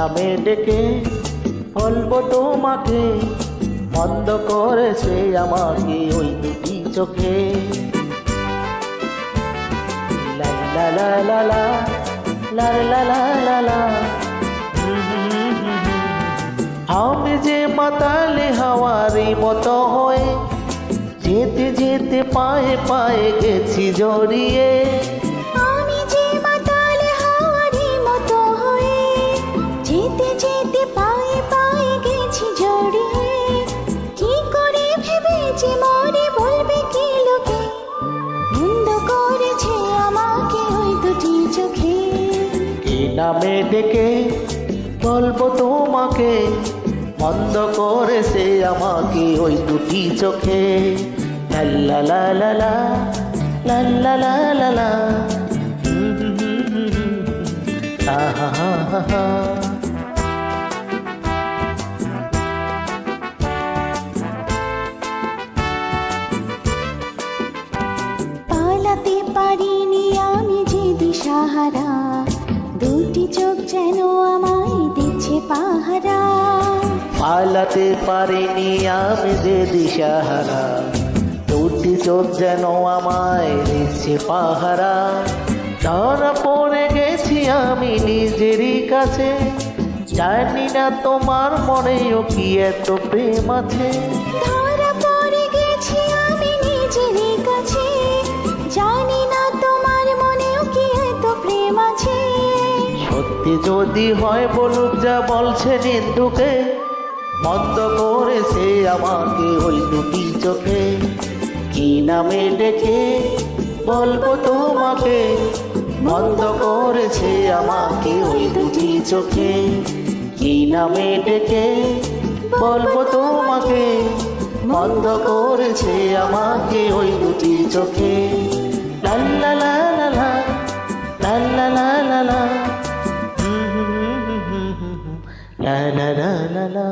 নামে ডেকে বলবো তোমাকে, বন্ধ করেছে আমাকে ওই দুটি চোখে। লা লা লা লা লা লা লা লা লা লা। আমি যে মাতালে হাওয়ারি মতো হয়ে যেতে যেতে পায়ে পায়ে গেছি জড়িয়ে। আমি যে মাতাল হাওয়ারি মতো হয়ে যেতে যেতে পায়ে পায়ে গেছি জড়িয়ে। কি করে ভেবেছি মনে বলবে কি লোকে, বন্ধ করেছে আমাকে ওই দুটি চোখে। কি নামে ডেকে বলবো তোমাকে, বন্ধ করেছে আমাকে ওই দুটি চোখে। লা লা লা লা লা লা লা লা লা। আহা হা হা হা। পালাতে পারিনি আমি যে দিশাহারা, দুটি চোখ যেন আমায় দিচ্ছে পাহারা। পালাতে পারিনি আমি যে দিশাহারা, দুটি চোখ যেন আমায় দিচ্ছে পাহারা। ধরা পড়ে গেছি আমি নিজেরই কাছে, জানি না তোমার মনেও কি এত প্রেম আছে। ধরা পড়ে গেছি আমি নিজেরই কাছে, জানি না তোমার মনেও কি এত প্রেম আছে। সত্যি যদি হয় বলুক যা বলছে নিন্দুকে, বন্ধ করেছে আমাকে ওই দুটি চোখে। কি নামে ডেকে বলবো তোমাকে, বন্ধ করেছে আমাকে ওই দুটি চোখে। কি নামে ডেকে বলবো তোমাকে, বন্ধ করেছে আমাকে ওই দুটি চোখে। লা লা লা লা লা লা লা লা লা লা লা লা লা লা।